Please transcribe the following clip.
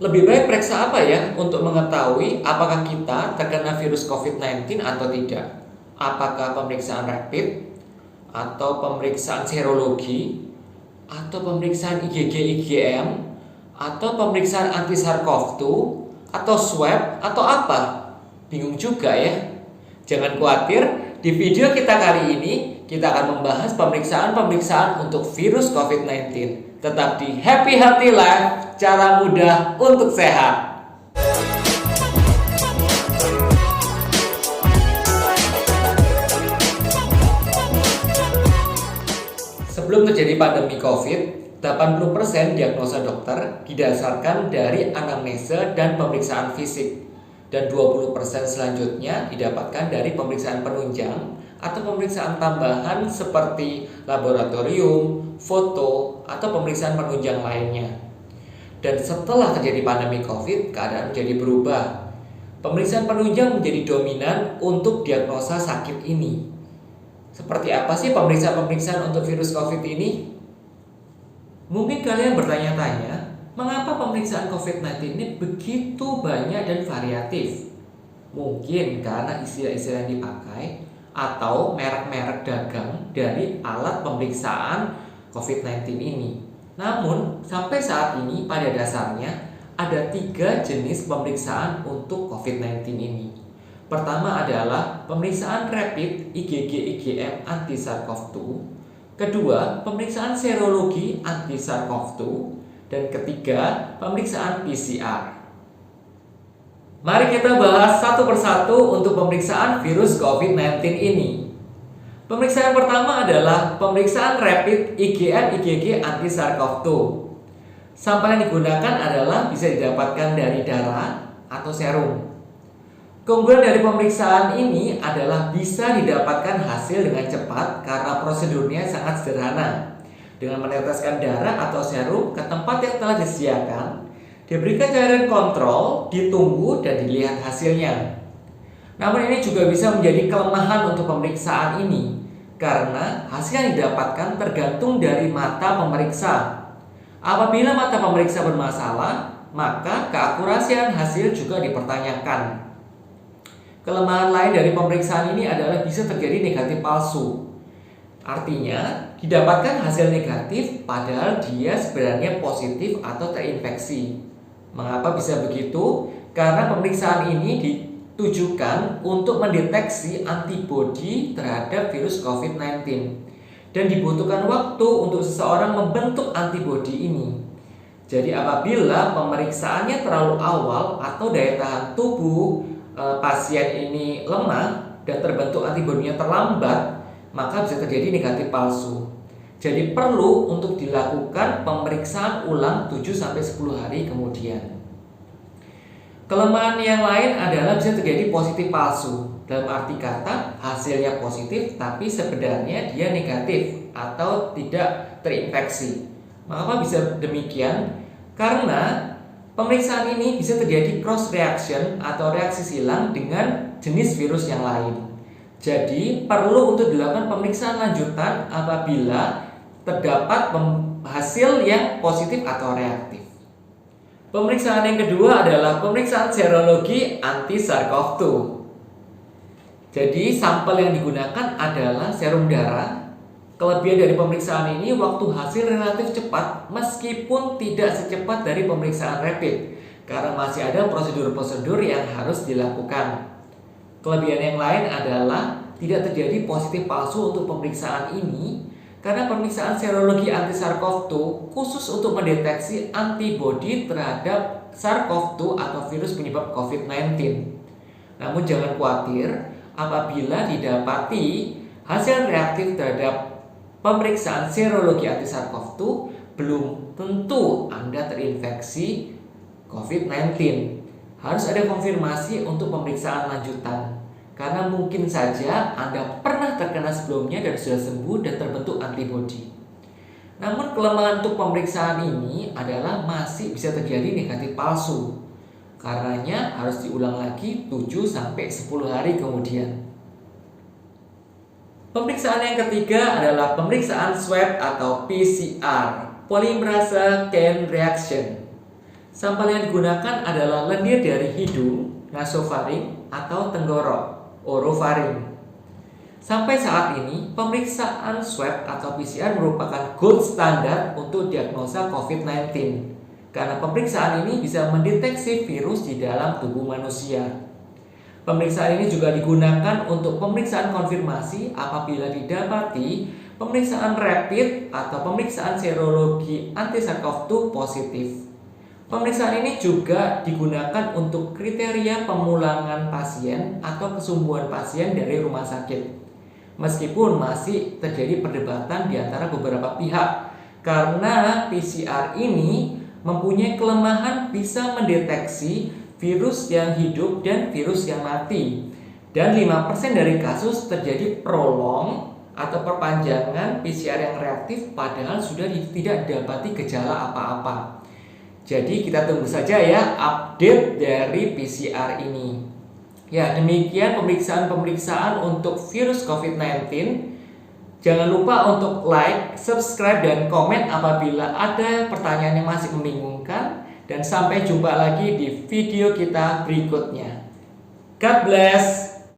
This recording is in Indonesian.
Lebih baik periksa apa ya untuk mengetahui apakah kita terkena virus COVID-19 atau tidak? Apakah pemeriksaan rapid, atau pemeriksaan serologi, atau pemeriksaan IgG IgM, atau pemeriksaan anti SARS-CoV-2, atau swab, atau apa? Bingung juga ya. Jangan khawatir, di video kita kali ini kita akan membahas pemeriksaan-pemeriksaan untuk virus COVID-19. Tetap di Happy Healthy Life, cara mudah untuk sehat. Sebelum terjadi pandemi COVID, 80% diagnosa dokter didasarkan dari anamnesa dan pemeriksaan fisik, dan 20% selanjutnya didapatkan dari pemeriksaan penunjang atau pemeriksaan tambahan seperti laboratorium, foto, atau pemeriksaan penunjang lainnya. Dan setelah terjadi pandemi COVID, keadaan menjadi berubah. Pemeriksaan penunjang menjadi dominan untuk diagnosa sakit ini. Seperti apa sih pemeriksaan-pemeriksaan untuk virus COVID ini? Mungkin kalian bertanya-tanya, mengapa pemeriksaan COVID-19 ini begitu banyak dan variatif? Mungkin karena istilah-istilah yang dipakai atau merek-merek dagang dari alat pemeriksaan COVID-19 ini. Namun, sampai saat ini pada dasarnya ada 3 jenis pemeriksaan untuk COVID-19 ini. Pertama adalah pemeriksaan rapid IgG IgM anti SARS-CoV-2. Kedua, pemeriksaan serologi anti SARS-CoV-2. Dan ketiga, pemeriksaan PCR. Mari kita bahas satu persatu untuk pemeriksaan virus COVID-19 ini. Pemeriksaan pertama adalah pemeriksaan rapid IgM IgG anti SARS-CoV-2. Sampel yang digunakan adalah bisa didapatkan dari darah atau serum. Keunggulan dari pemeriksaan ini adalah bisa didapatkan hasil dengan cepat karena prosedurnya sangat sederhana. Dengan meneteskan darah atau serum ke tempat yang telah disediakan, diberikan cairan kontrol, ditunggu dan dilihat hasilnya. Namun ini juga bisa menjadi kelemahan untuk pemeriksaan ini karena hasil yang didapatkan tergantung dari mata pemeriksa. Apabila mata pemeriksa bermasalah, maka keakurasian hasil juga dipertanyakan. Kelemahan lain dari pemeriksaan ini adalah bisa terjadi negatif palsu. Artinya, didapatkan hasil negatif padahal dia sebenarnya positif atau terinfeksi. Mengapa bisa begitu? Karena pemeriksaan ini ditujukan untuk mendeteksi antibodi terhadap virus COVID-19 dan dibutuhkan waktu untuk seseorang membentuk antibodi ini. Jadi apabila pemeriksaannya terlalu awal atau daya tahan tubuh pasien ini lemah dan terbentuk antibodinya terlambat, maka bisa terjadi negatif palsu. Jadi perlu untuk dilakukan pemeriksaan ulang 7-10 hari kemudian. Kelemahan yang lain adalah bisa terjadi positif palsu. Dalam arti kata hasilnya positif tapi sebenarnya dia negatif atau tidak terinfeksi. Mengapa bisa demikian? Karena pemeriksaan ini bisa terjadi cross reaction atau reaksi silang dengan jenis virus yang lain. Jadi perlu untuk dilakukan pemeriksaan lanjutan apabila terdapat hasil yang positif atau reaktif. Pemeriksaan yang kedua adalah pemeriksaan serologi anti SARS-CoV-2. Jadi sampel yang digunakan adalah serum darah. Kelebihan dari pemeriksaan ini waktu hasil relatif cepat meskipun tidak secepat dari pemeriksaan rapid karena masih ada prosedur-prosedur yang harus dilakukan. Kelebihan yang lain adalah tidak terjadi positif palsu untuk pemeriksaan ini karena pemeriksaan serologi anti SARS-CoV-2 khusus untuk mendeteksi antibodi terhadap SARS-CoV-2 atau virus penyebab COVID-19. Namun jangan khawatir apabila didapati hasil reaktif terhadap pemeriksaan serologi anti SARS-CoV-2 belum tentu Anda terinfeksi COVID-19. Harus ada konfirmasi untuk pemeriksaan lanjutan. Karena mungkin saja Anda pernah terkena sebelumnya dan sudah sembuh dan terbentuk antibodi. Namun kelemahan untuk pemeriksaan ini adalah masih bisa terjadi negatif palsu. Karenanya harus diulang lagi 7-10 hari kemudian. Pemeriksaan yang ketiga adalah pemeriksaan swab atau PCR, Polymerase Chain Reaction. Sampel yang digunakan adalah lendir dari hidung, nasofaring, atau tenggorok, orofaring. Sampai saat ini, pemeriksaan swab atau PCR merupakan gold standar untuk diagnosa COVID-19 karena pemeriksaan ini bisa mendeteksi virus di dalam tubuh manusia. Pemeriksaan ini juga digunakan untuk pemeriksaan konfirmasi apabila didapati pemeriksaan rapid atau pemeriksaan serologi anti-SARS-CoV-2 positif. Pemeriksaan ini juga digunakan untuk kriteria pemulangan pasien atau kesembuhan pasien dari rumah sakit. Meskipun masih terjadi perdebatan di antara beberapa pihak karena PCR ini mempunyai kelemahan bisa mendeteksi virus yang hidup dan virus yang mati. Dan 5% dari kasus terjadi prolong atau perpanjangan PCR yang reaktif padahal sudah tidak dapati gejala apa-apa. Jadi kita tunggu saja ya update dari PCR ini. Ya, demikian pemeriksaan-pemeriksaan untuk virus COVID-19. Jangan lupa untuk like, subscribe, dan komen apabila ada pertanyaan yang masih membingungkan. Dan sampai jumpa lagi di video kita berikutnya. God bless.